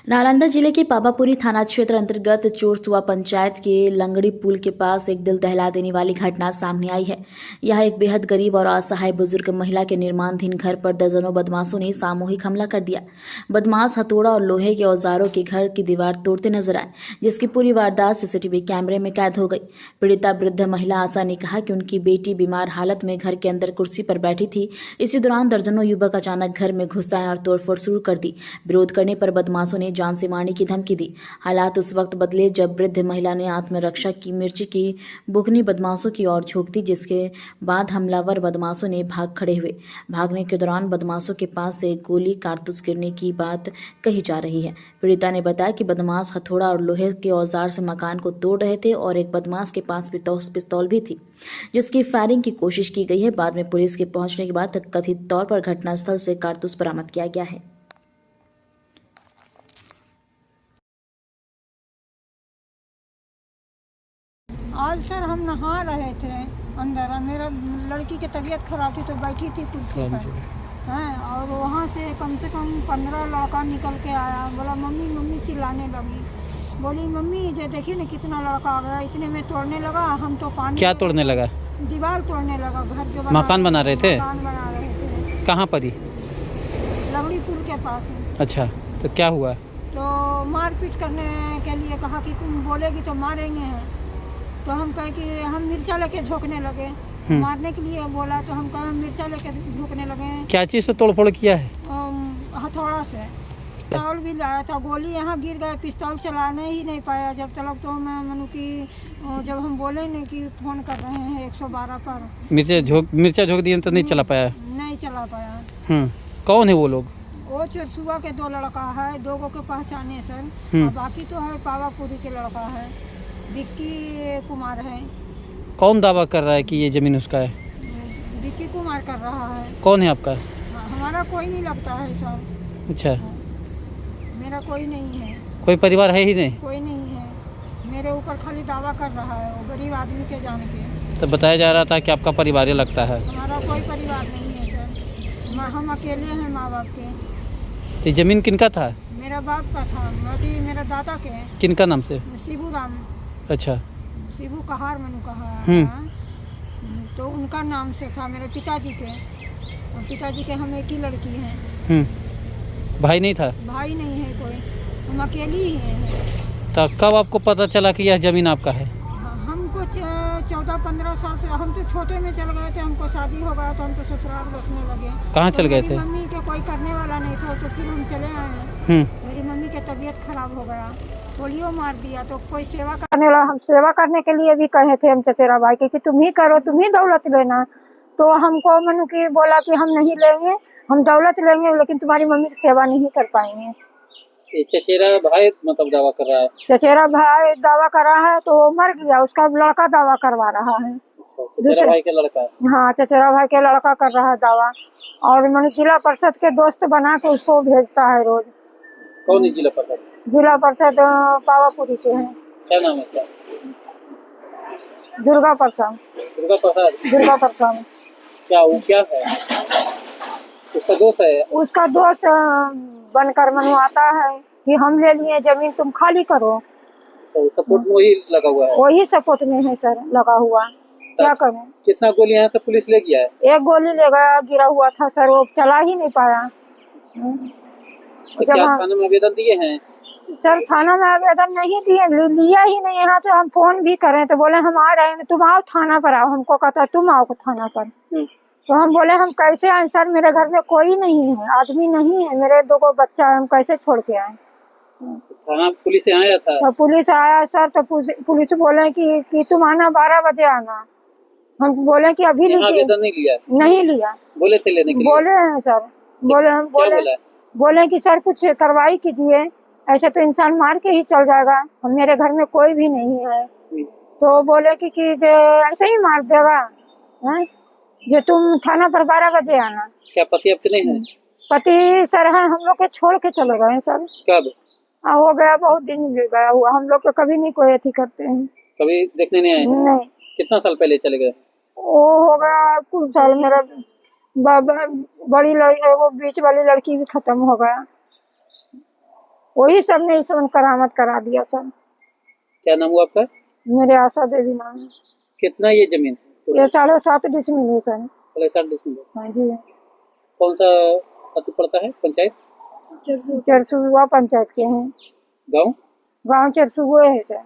नालंदा जिले के पावापुरी थाना क्षेत्र अंतर्गत चोरसुआ पंचायत के लंगड़ी पुल के पास एक दिल दहला देने वाली घटना सामने आई है। यह एक बेहद गरीब और असहाय बुजुर्ग महिला के निर्माणाधीन घर पर दर्जनों बदमाशों ने सामूहिक हमला कर दिया। बदमाश हथौड़ा और लोहे के औजारों के घर की दीवार तोड़ते नजर आए, जिसकी पूरी वारदात सीसीटीवी कैमरे में कैद हो गई। पीड़िता वृद्ध महिला आशा ने कहा कि उनकी बेटी बीमार हालत में घर के अंदर कुर्सी पर बैठी थी। इसी दौरान दर्जनों युवक अचानक घर में घुस आए और तोड़फोड़ शुरू कर दी। विरोध करने पर बदमाशों ने जान से मारने की धमकी दी। हालात उस वक्त बदले जब वृद्ध महिला ने आत्मरक्षा की मिर्ची की बुकनी बदमाशों की ओर झोंक दी, जिसके बाद हमलावर बदमाशों ने भाग खड़े हुए। भागने के दौरान बदमाशों के पास से गोली कारतूस गिरने की बात कही जा रही है। पीड़िता ने बताया कि बदमाश हथौड़ा और लोहे के औजार से मकान को तोड़ रहे थे और एक बदमाश के पास पिस्तौल भी थी, जिसकी फायरिंग की कोशिश की गई है। बाद में पुलिस के पहुंचने के बाद कथित तौर पर घटनास्थल से कारतूस बरामद किया गया है। आज सर हम नहा रहे थे अंदर। मेरा लड़की की तबीयत खराब थी तो बैठी थी कुर्सी पर हैं, और वहाँ से कम 15 लड़का निकल के आया। बोला मम्मी मम्मी चिल्लाने लगी। बोली मम्मी ये देखिए ना कितना लड़का आ गया। इतने में तोड़ने लगा। हम तो पानी क्या तोड़ने लगा? दीवार तोड़ने लगा। घर जो मकान बना रहे थे? मकान बना रहे थे। कहाँ पर ही? लंगड़ी पुल के पास। अच्छा, तो क्या हुआ? तो मारपीट करने के लिए कहा कि तुम बोलेगी तो मारेंगे। तो हम कहे कि हम मिर्चा लेके झोंकने लगे। मारने के लिए बोला तो हम कहे हम मिर्चा लेके झोंकने लगे। क्या चीज़ से तोड़फोड़ किया है? हथौड़ा से। पिस्तौल भी लाया था। गोली यहाँ गिर गए। पिस्तौल चलाने ही नहीं पाया जब तक। तो मैं मनु की जब हम बोले नहीं कि फ़ोन कर रहे हैं 112 पर। मिर्चा झोंक दिए तो नहीं चला पाया? नहीं चला पाया। कौन है वो लोग? वो चोरसुआ के 2 लड़का है। 2 को पहचाने सर, और बाकी तो है पावापुरी के लड़का है। विक्की कुमार है। कौन दावा कर रहा है कि ये ज़मीन उसका है? विक्की कुमार कर रहा है। कौन है आपका? हमारा कोई नहीं लगता है सर। अच्छा, मेरा कोई नहीं है। कोई परिवार है ही नहीं? कोई नहीं है। मेरे ऊपर खाली दावा कर रहा है वो गरीब आदमी के जान के। तो बताया जा रहा था कि आपका परिवार ही लगता है। हमारा कोई परिवार नहीं है सर। हम अकेले हैं माँ बाप के। तो ज़मीन किनका था? मेरा बाप का था। मेरा दादा के। किनका नाम से? शिबू राम। अच्छा, शिबू कहार मनु कहा। तो उनका नाम से था। मेरे पिताजी के। और पिताजी के हम एक ही लड़की हैं। भाई नहीं था? भाई नहीं है कोई। हम अकेली ही हैं। तो कब आपको पता चला कि यह ज़मीन आपका है? हमको 14-15 साल से। हम तो छोटे में चल गए थे। हमको शादी हो गया तो हम तो ससुराल बसने लगे। कहाँ चल गए थे? मम्मी के कोई करने वाला नहीं था तो फिर हम चले आए। मेरी मम्मी की तबीयत खराब हो गया। पोलियो मार दिया तो कोई सेवा करने वाला। हम सेवा करने के लिए भी कहे थे हम चचेरा भाई के कि तुम ही करो, तुम ही दौलत लेना। तो हमको मनु की बोला कि हम नहीं लेंगे, हम दौलत लेंगे लेकिन तुम्हारी मम्मी की सेवा नहीं कर पाएंगे। चचेरा भाई मतलब दावा कर रहा है? चचेरा भाई दावा कर रहा है तो वो मर गया। उसका लड़का दावा करवा रहा है। चचेरा भाई के लड़का? हाँ, चचेरा भाई के लड़का कर रहा है दावा। और मैंने जिला परिषद के दोस्त बना के उसको भेजता है रोज। कौन है जिला परिषद? जिला परिषद पावापुरी के हैं। क्या नाम है क्या? दुर्गा प्रसाद। दुर्गा प्रसाद? दुर्गा प्रसाद। क्या वो क्या है? उसका दोस्त है? उसका दोस्त बनकर मनु आता है कि हम ले लिए जमीन, तुम खाली करो। तो सपोर्ट में वही लगा हुआ है? वही सपोर्ट में है सर लगा हुआ। क्या करें? कितना गोली यहाँ से पुलिस ले गया है? 1 गोली ले गया। गिरा हुआ था सर, वो चला ही नहीं पाया। तो क्या थाने में आवेदन दिए हैं? सर थाना में आवेदन नहीं दिए, लिया ही नहीं। यहाँ तो हम फोन भी करें तो बोले हम आ रहे हैं, तुम आओ थाना पर आओ। हमको कहता है तुम आओ थाना पर। तो हम बोले हम कैसे आए सर, मेरे घर में कोई नहीं है, आदमी नहीं है, मेरे 2 बच्चा है, हम कैसे छोड़ के आए। थाना पुलिस आया था? तो पुलिस आया सर। तो पुलिस बोले कि तुम आना 12 बजे आना। हम बोले कि अभी आवेदन नहीं लिया? नहीं लिया। बोले थे लेने के लिए? बोले हैं सर। बोले कि सर कुछ कार्रवाई कीजिए, ऐसे तो इंसान मार के ही चल जाएगा। मेरे घर में कोई भी नहीं है। तो बोले कि ऐसे ही मार देगा है? जो तुम थाना पर 12 बजे आना। क्या पति आपके नहीं है? पति सर है, हम लोग के छोड़ के चले गए सर। कब? हो गया बहुत दिन गया हुआ। हम लोग तो कभी नहीं कोई अथी करते हैं। कभी देखने नहीं आए? नहीं। कितना साल पहले चले गए? वो हो गया कुछ साल। मेरा बड़ी लड़की, वो बीच वाली लड़की भी खत्म हो गया। वही सब ने इस करामत करा दिया सब। क्या नाम हुआ आपका? मेरे आशा देवी नाम है। कितना ये जमीन? ये 7.5 डिसमिल है सर। 7.5 डिसमिल। हाँ जी। कौन सा अति पड़ता है पंचायत? चरसुआ पंचायत के हैं। गाँव चरसुआ है सर।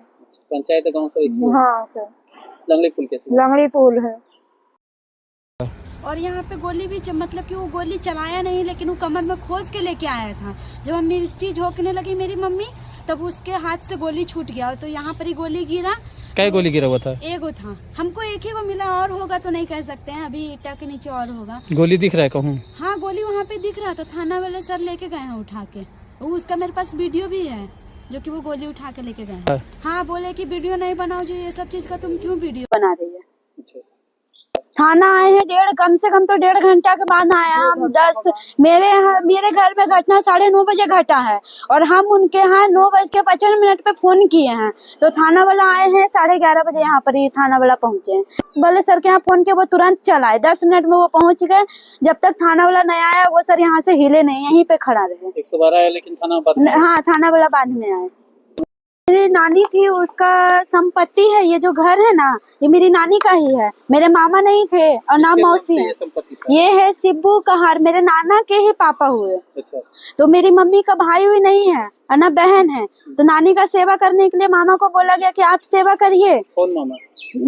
पंचायत गाँव से? हाँ सर। लंगड़ी पुल के? लंगड़ी पुल है। और यहाँ पे गोली भी मतलब कि वो गोली चलाया नहीं, लेकिन वो कमर में खोस के लेके आया था। जब हम मिर्ची झोंकने लगी मेरी मम्मी, तब उसके हाथ से गोली छूट गया, तो यहाँ पर ही गोली गिरा। क्या गोली गिरा हुआ था? एगो था, हमको एक ही को मिला, और होगा तो नहीं कह सकते हैं, अभी ईटा के नीचे और होगा। गोली दिख रहा है कहूँ? हाँ, गोली वहाँ पे दिख रहा था, थाना वाले सर लेके गए हैं उठा के। उसका मेरे पास वीडियो भी है, जो कि वो गोली उठा के लेके गए। हाँ, बोले कि वीडियो नहीं बनाओ जी, ये सब चीज का तुम क्यों वीडियो बना रही है। थाना आए हैं कम से कम तो 1.5 घंटा के बाद आया हम। 10 मेरे घर में घटना 9:30 बजे घटा है, और हम उनके यहाँ 9:55 पे फोन किए हैं, तो थाना वाला आए हैं 11:30 बजे। यहाँ पर ही थाना वाला पहुंचे हैं। बोले सर के यहाँ फोन किया, वो तुरंत चला है, 10 मिनट में वो पहुंच गए। जब तक थाना वाला नहीं आया, वो सर यहाँ से हिले नहीं, यहीं पे खड़ा रहे। 112 आया, लेकिन थाना बाद में? हाँ, थाना वाला बाद में आया। मेरी नानी थी, उसका संपत्ति है, ये जो घर है ना, ये मेरी नानी का ही है। मेरे मामा नहीं थे और ना मौसी है। ये है सिब्बू कहार, मेरे नाना के ही पापा हुए। अच्छा। तो मेरी मम्मी का भाई हुई नहीं है और ना बहन है, तो नानी का सेवा करने के लिए मामा को बोला गया कि आप सेवा करिए। कौन मामा?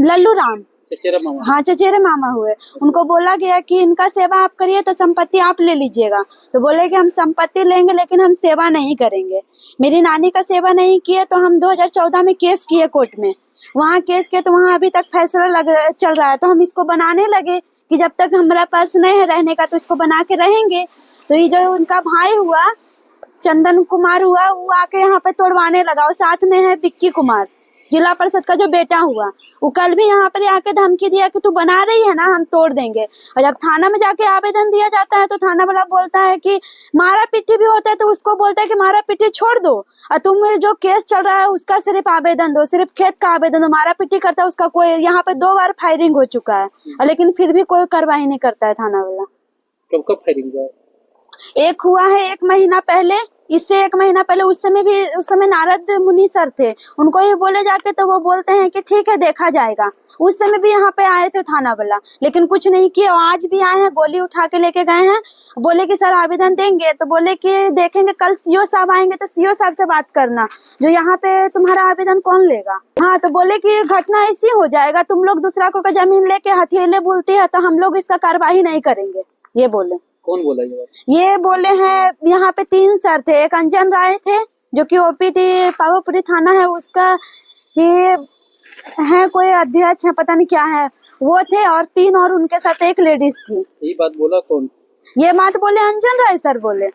लल्लू राम, चचेरा मामा? हाँ, चचेरे मामा हुए। उनको बोला गया कि इनका सेवा आप करिए, तो संपत्ति आप ले लीजिएगा। तो बोले कि हम संपत्ति लेंगे, लेकिन हम सेवा नहीं करेंगे। मेरी नानी का सेवा नहीं किए, तो हम 2014 में केस किए कोर्ट में। वहाँ केस किए, तो वहाँ अभी तक फैसला चल रहा है। तो हम इसको बनाने लगे कि जब तक हमारा पास नहीं है रहने का, तो इसको बना के रहेंगे। तो ये जो उनका भाई हुआ, चंदन कुमार हुआ, वो आके यहाँ पे तोड़वाने लगा। और साथ में है विक्की कुमार, जिला परिषद का जो बेटा हुआ, वो कल भी यहाँ पर आके धमकी दिया कि तू बना रही है ना, हम तोड़ देंगे। और जब थाना में जाके आवेदन दिया जाता है, तो थाना वाला बोलता है कि मारा पीटी भी होता है, तो उसको बोलता है कि मारा पीटी छोड़ दो, और तुम जो केस चल रहा है उसका सिर्फ आवेदन दो, सिर्फ खेत का आवेदन दो। मारा पीटी करता है उसका कोई, यहाँ पे 2 बार फायरिंग हो चुका है, लेकिन फिर भी कोई कार्रवाई नहीं करता है थाना वाला। कब फायरिंग हुआ? एक हुआ है 1 महीना पहले, इससे 1 महीना पहले। उस समय नारद मुनि सर थे, उनको ही बोले जाके, तो वो बोलते हैं कि ठीक है, देखा जाएगा। उस समय भी यहाँ पे आए थे थाना वाला, लेकिन कुछ नहीं किया। आज भी आए हैं, गोली उठा के लेके गए हैं। बोले कि सर आवेदन देंगे, तो बोले कि देखेंगे, कल सीओ साहब आएंगे, तो सीओ साहब से बात करना, जो यहाँ पे तुम्हारा आवेदन कौन लेगा। हाँ, तो बोले कि घटना ऐसी हो जाएगा, तुम लोग दूसरा को जमीन लेके हथेले बोलते हैं, तो हम लोग इसका कार्रवाई नहीं करेंगे, ये बोले। कौन बोला ये बोले हैं, यहाँ पे 3 सर थे। एक अंजन राय थे, जो कि ओपीडी पावापुरी थाना है उसका ये है, कोई अध्यक्ष है, पता नहीं क्या है, वो थे। और 3 और उनके साथ एक लेडीज थी। ये बात बोला कौन? ये बात बोले अंजन राय सर बोले।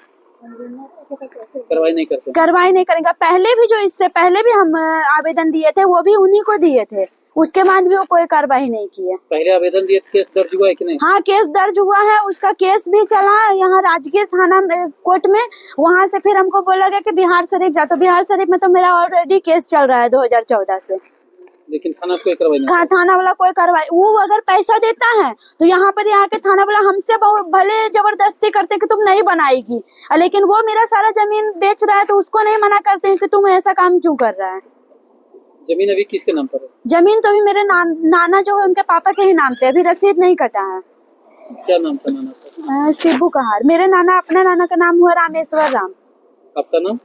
कार्रवाई नहीं करते? कार्रवाई नहीं करेंगे। पहले भी, जो इससे पहले भी हम आवेदन दिए थे, वो भी उन्हीं को दिए थे, उसके बाद भी वो कोई कार्रवाई नहीं की है। पहले आवेदन दिए, केस दर्ज हुआ है कि नहीं? हाँ, केस दर्ज हुआ है, उसका केस भी चला यहाँ राजगीर थाना में, कोर्ट में। वहाँ से फिर हमको बोला गया कि बिहार शरीफ जा, तो बिहार शरीफ में तो मेरा ऑलरेडी केस चल रहा है 2014 से। लेकिन थाना कोई कार्रवाई नहीं? थाना वाला कोई कार्रवाई, वो अगर पैसा देता है तो यहाँ पर आके थाना वाला हमसे भले जबरदस्ती करते कि तुम नहीं बनाएगी, लेकिन वो मेरा सारा जमीन बेच रहा है, तो उसको नहीं मना करते हैं कि तुम ऐसा काम क्यों कर रहा है। जमीन अभी किसके नाम पर है? जमीन तो अभी मेरे नाना जो है, उनके पापा के ही नाम पे, अभी रसीद नहीं कटा है। क्या नाम था नाना का? सिब्बू कहार। मेरे नाना, अपने नाना का नाम हुआ रामेश्वर राम। आपका नाम?